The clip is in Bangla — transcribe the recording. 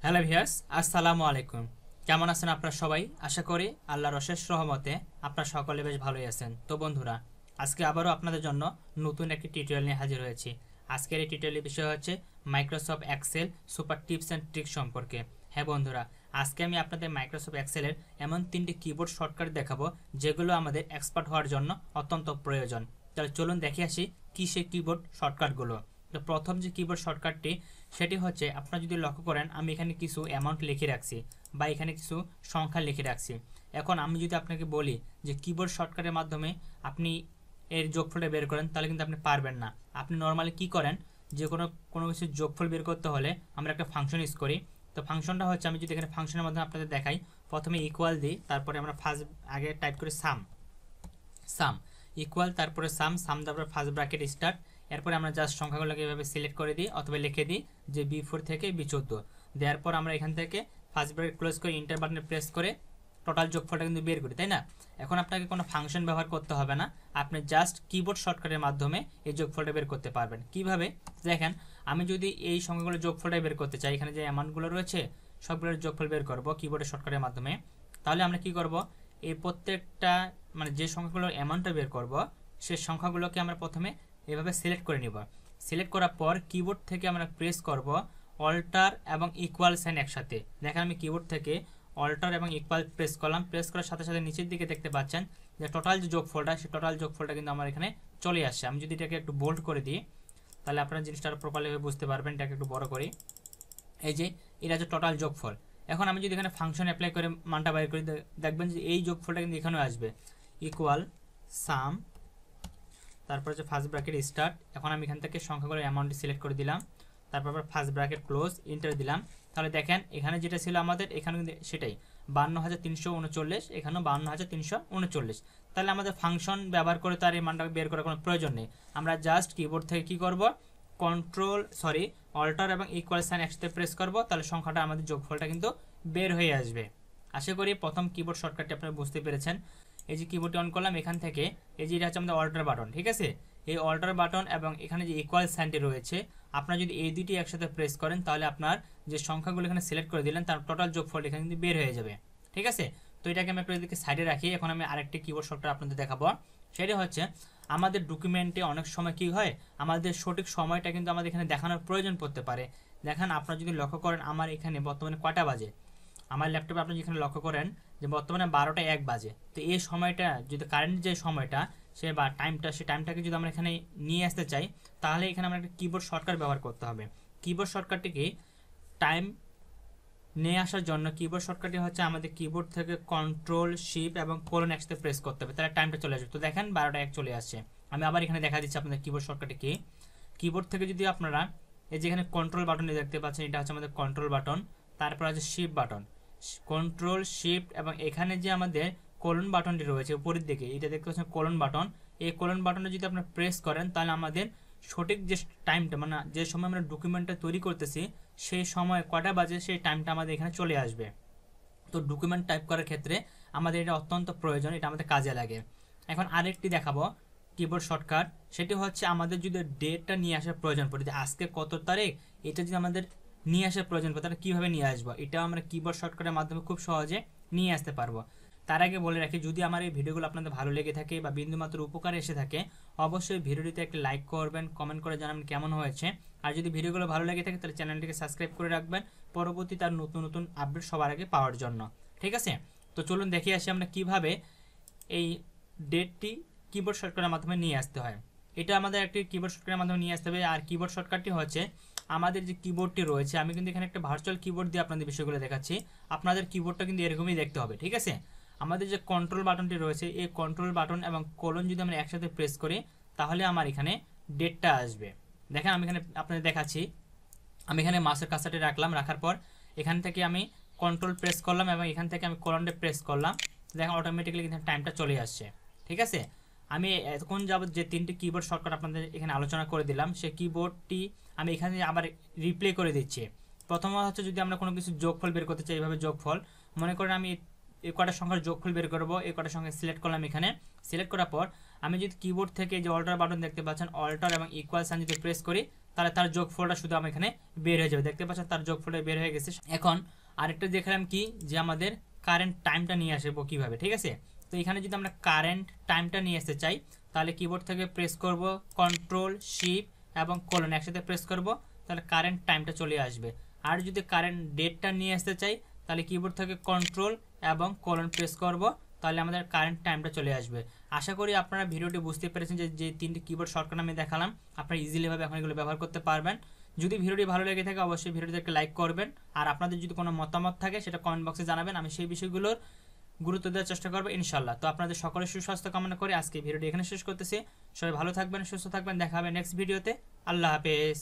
হ্যালো ভিউয়ার্স, আসসালামু আলাইকুম। কেমন আছেন আপনারা সবাই? আশা করি আল্লাহর অশেষ রহমতে আপনারা সকলে বেশ ভালোই আছেন। তো বন্ধুরা, আজকে আবারও আপনাদের জন্য নতুন একটি টিউটোরিয়াল নিয়ে হাজির হয়েছি। আজকের এই টিউটোরিয়ালের বিষয় হচ্ছে Microsoft Excel super tips and tricks সম্পর্কে। হ্যাঁ বন্ধুরা, আজকে আমি আপনাদের মাইক্রোসফট এক্সেলের এমন 3টি কিবোর্ড শর্টকাট দেখাবো যেগুলো আমাদের এক্সপার্ট হওয়ার জন্য অত্যন্ত প্রয়োজন। তাহলে চলুন দেখে আসি কী সেই কিবোর্ড শর্টকাটগুলো। তো প্রথম যে কিবোর্ড শর্টকাটটি সেটি হচ্ছে, আপনারা যদি লক্ষ্য করেন আমি এখানে কিছু অ্যামাউন্ট লিখে রাখছি বা এখানে কিছু সংখ্যা লিখে রাখছি। এখন আমি যদি আপনাকে বলি যে কিবোর্ড শর্টকাটের মাধ্যমে আপনি এর যোগফলটা বের করেন, তাহলে কিন্তু আপনি পারবেন না। আপনি নর্মালি কি করেন, যে কোনো কিছুর যোগফল বের করতে হলে আমরা একটা ফাংশন ইউজ করি। তো ফাংশনটা হচ্ছে, আমি যদি এখানে ফাংশনের মাধ্যমে আপনাদের দেখাই, প্রথমে ইকুয়াল দিই, তারপরে আমরা আগে টাইপ করি সাম ইকুয়াল, তারপরে সাম তারপরে ফার্স্ট ব্র্যাকেট স্টার্ট। এরপরে আমরা জাস্ট সংখ্যাগুলোকে এভাবে সিলেক্ট করে দিই অথবা লিখে দিই যে B4 থেকে B14। দেওয়ার পর আমরা এখান থেকে ফার্স্ট ব্র্যাকেট ক্লোজ করে ইন্টার বাটনে প্রেস করে টোটাল যোগফলটা কিন্তু বের করি, তাই না? এখন আপনাকে কোনো ফাংশন ব্যবহার করতে হবে না, আপনি জাস্ট কিবোর্ড শর্টকাটের মাধ্যমে এই যোগফলটা বের করতে পারবেন। কিভাবে দেখেন, আমি যদি এই সংখ্যাগুলোর যোগফলটা বের করতে চাই, এখানে যে অ্যামাউন্টগুলো রয়েছে সবগুলোর যোগফল বের করব কিবোর্ডের শর্টকাটের মাধ্যমে। তাহলে আমরা কি করব, এই প্রত্যেকটা যে সংখ্যাগুলোর অ্যামাউন্টটা বের করব সেই সংখ্যাগুলোকে আমরা প্রথমে এভাবে সিলেক্ট করে নিব। সিলেক্ট করার পর কিবোর্ড থেকে আমরা প্রেস করব অল্টার এবং ইকুয়াল সাইন একসাথে। দেখেন আমি কিবোর্ড থেকে অল্টার এবং ইকুয়াল প্রেস করলাম, প্রেস করার সাথে সাথে নিচের দিকে দেখতে পাচ্ছেন যে টোটাল যে যোগফলটা, সেই টোটাল যোগফলটা কিন্তু আমার এখানে চলে আসছে। আমি যদি এটাকে একটু বোল্ড করে দিই, তাহলে আপনারা জিনিসটা আরও প্রপারলিভাবে বুঝতে পারবেন। এটাকে একটু বড় করি, এই যে এটা হচ্ছে টোটাল যোগফল। এখন আমি যদি এখানে ফাংশন অ্যাপ্লাই করে মানটা বাইর করি, দেখবেন যে এই যোগফলটা কিন্তু এখানেও আসবে, ইকুয়াল সাম তারপর হচ্ছে ফার্স্ট ব্র্যাকেট স্টার্ট। এখন আমি এখান থেকে সংখ্যাগুলোর অ্যামাউন্টটি সিলেক্ট করে দিলাম, তারপর ফার্স্ট ব্র্যাকেট ক্লোজ ইন্টার দিলাম। তাহলে দেখেন এখানে যেটা ছিল আমাদের, এখানে কিন্তু সেটাই 52,339, এখানেও 52,339। তাহলে আমাদের ফাংশন ব্যবহার করে তার এই মানটা বের করার কোনো প্রয়োজন নেই। আমরা জাস্ট কিবোর্ড থেকে কি করব, অল্টার এবং ইকুয়াল সাইন একসাথে প্রেস করব, তাহলে সংখ্যাটা আমাদের যোগফলটা কিন্তু বের হয়ে আসবে। আশা করি প্রথম কিবোর্ড শর্টকাটটি আপনারা বুঝতে পেরেছেন। এই যে কিবোর্ডটি অন করলাম, এখান থেকে এই যে এটা হচ্ছে আমাদের অল্টার বাটন, ঠিক আছে? এই অল্টার বাটন এবং এখানে যে ইকুয়াল সাইনটি রয়েছে, আপনারা যদি এই দুটি একসাথে প্রেস করেন তাহলে আপনার যে সংখ্যাগুলো এখানে সিলেক্ট করে দিলেন তার টোটাল যোগফল এখানে কিন্তু বের হয়ে যাবে, ঠিক আছে? তো এটাকে আমি আপনাদেরকে সাইডে রাখি। এখন আমি আরেকটি কিবোর্ড শর্টকাট আপনাদের দেখাবো। সেটা হচ্ছে, আমাদের ডকুমেন্টে অনেক সময় কি হয়, আমাদের সঠিক সময়টা কিন্তু আমাদের এখানে দেখানোর প্রয়োজন পড়তে পারে। দেখেন আপনারা যদি লক্ষ্য করেন, আমার এখানে বর্তমানে কয়টা বাজে, আমার ল্যাপটপে আপনি যেখানে লক্ষ্য করেন যে বর্তমানে 12টা 1 বাজে। তো এই সময়টা যদি কারেন্ট যে সময়টা সে বা টাইমটা, সেই টাইমটাকে যদি আমরা এখানে নিয়ে আসতে চাই, তাহলে এখানে আমরা একটা কিবোর্ড শর্টকাট ব্যবহার করতে হবে। কিবোর্ড শর্টকাটটিকে টাইম নিয়ে আসার জন্য কিবোর্ড শর্টকাটটি হচ্ছে, আমাদের কিবোর্ড থেকে কন্ট্রোল শিফট এবং কোলন একসাথে প্রেস করতে হবে, তাহলে টাইমটা চলে আসবে। তো দেখেন 12টা 1 চলে আসছে। আমি আবার এখানে দেখা দিচ্ছি আপনাদের কিবোর্ড শর্টকাটে কি। কিবোর্ড থেকে যদি আপনারা এই যেখানে কন্ট্রোল বাটন দেখতে পাচ্ছেন, এটা হচ্ছে আমাদের কন্ট্রোল বাটন, তারপর আছে শিফট বাটন, কন্ট্রোল শিফট এবং এখানে যে আমাদের কোলন বাটনটি রয়েছে উপরের দিকে, এটা দেখতে পাচ্ছেন কোলন বাটন। এই কোলন বাটনে যদি আপনারা প্রেস করেন তাহলে আমাদের সঠিক যে টাইমটা, মানে যে সময় আমরা ডকুমেন্টটা তৈরি করতেছি সেই সময় কটা বাজে সেই টাইমটা আমাদের এখানে চলে আসবে। তো ডকুমেন্ট টাইপ করার ক্ষেত্রে আমাদের এটা অত্যন্ত প্রয়োজন, এটা আমাদের কাজে লাগে। এখন আরেকটি দেখাবো কিবোর্ড শর্টকাট, সেটি হচ্ছে আমাদের যদি ডেটটা নিয়ে আসার প্রয়োজন পড়ে, আজকে কত তারিখ, এটা যদি আমাদের নিয়ে আসার প্রয়োজন পড়ে তাহলে কীভাবে নিয়ে আসবো, এটাও আমরা কিবোর্ড শর্টকাটের মাধ্যমে খুব সহজে নিয়ে আসতে পারবো। তার আগে বলে রাখি, যদি আমার এই ভিডিওগুলো আপনাদের ভালো লেগে থাকে বা বিন্দুমাত্র উপকারে এসে থাকে, অবশ্যই ভিডিওটিতে একটি লাইক করবেন, কমেন্ট করে জানাবেন কেমন হয়েছে। আর যদি ভিডিওগুলো ভালো লেগে থাকে তাহলে চ্যানেলটিকে সাবস্ক্রাইব করে রাখবেন, পরবর্তী তার নতুন নতুন আপডেট সবার আগে পাওয়ার জন্য, ঠিক আছে? তো চলুন দেখে আসি আমরা কিভাবে এই ডেটটি কিবোর্ড শর্টকাটের মাধ্যমে নিয়ে আসতে হয়। এটা আমাদের একটি কিবোর্ড শর্টকাটের মাধ্যমে নিয়ে আসতে হবে। আর কিবোর্ড শর্টকাটটি হচ্ছে, আমাদের যে কিবোর্ডটি রয়েছে, আমি কিন্তু এখানে একটা ভার্চুয়াল কিবোর্ড দিয়ে আপনাদের বিষয়গুলো দেখাচ্ছি, আপনাদের কিবোর্ডটা কিন্তু এরকমই দেখতে হবে, ঠিক আছে? আমাদের যে কন্ট্রোল বাটনটি রয়েছে, এই কন্ট্রোল বাটন এবং কোলন যদি আমরা একসাথে প্রেস করি তাহলে আমার এখানে ডেটটা আসবে। দেখেন আমি এখানে আপনাদের দেখাচ্ছি, আমি এখানে মাউসের কাছাটি রাখলাম, রাখার পর এখান থেকে আমি কন্ট্রোল প্রেস করলাম এবং এখান থেকে আমি কোলনটা প্রেস করলাম, দেখেন অটোমেটিক্যালি কিন্তু টাইমটা চলে আসছে, ঠিক আছে? আমি এতক্ষণ যাবত যে 3টি কিবোর্ড শর্টকাট আপনাদের এখানে আলোচনা করে দিলাম, সেই কিবোর্ডটি আমি এখানে আবার রিপ্লে করে দিচ্ছি। প্রথম হচ্ছে, যদি আমরা কোনো কিছু যোগফল বের করতে চাই, এইভাবে যোগফল, মনে করেন আমি এই কটা সংখ্যার যোগফল বের করবো, এই কটা সংখ্যা সিলেক্ট করলাম। এখানে সিলেক্ট করার পর আমি যদি কিবোর্ড থেকে যে অল্টার বাটন দেখতে পাচ্ছেন, অল্টার এবং ইকুয়াল সাইন যদি প্রেস করি তাহলে তার যোগফলটা শুধু আমার এখানে বের হয়ে যাবে। দেখতে পাচ্ছেন তার যোগফলটা বের হয়ে গেছে। এখন আরেকটা দেখলাম কি যে আমাদের কারেন্ট টাইমটা নিয়ে আসবো কিভাবে, ঠিক আছে। তো এখানে যদি আমরা কারেন্ট টাইমটা নিয়ে আসতে চাই তাহলে কিবোর্ড থেকে প্রেস করব কন্ট্রোল শিফট এবং কোলন একসাথে প্রেস করব, তাহলে কারেন্ট টাইমটা চলে আসবে। আর যদি কারেন্ট ডেটটা নিয়ে আসতে চাই তাহলে কিবোর্ড থেকে কন্ট্রোল এবং কোলন প্রেস করব, তাহলে আমাদের কারেন্ট টাইমটা চলে আসবে। আশা করি আপনারা ভিডিওটি বুঝতে পেরেছেন যে তিনটি কিবোর্ড শর্টকাট আমি দেখালাম আপনারা ইজিলিভাবে এখন এগুলো ব্যবহার করতে পারবেন। যদি ভিডিওটি ভালো লেগে থাকে অবশ্যই ভিডিওটিতে একটা লাইক করবেন, আর আপনাদের যদি কোনো মতামত থাকে সেটা কমেন্ট বক্সে জানাবেন, আমি সেই বিষয়গুলোর গুরুত্ব দেওয়ার চেষ্টা করবো ইনশাল্লাহ। তো আপনাদের সকলের সুস্বাস্থ্য কামনা করে আজকে ভিডিওটি এখানে শেষ করতেছি। সবাই ভালো থাকবেন, সুস্থ থাকবেন, দেখা হবে নেক্সট ভিডিওতে। আল্লাহ হাফেজ।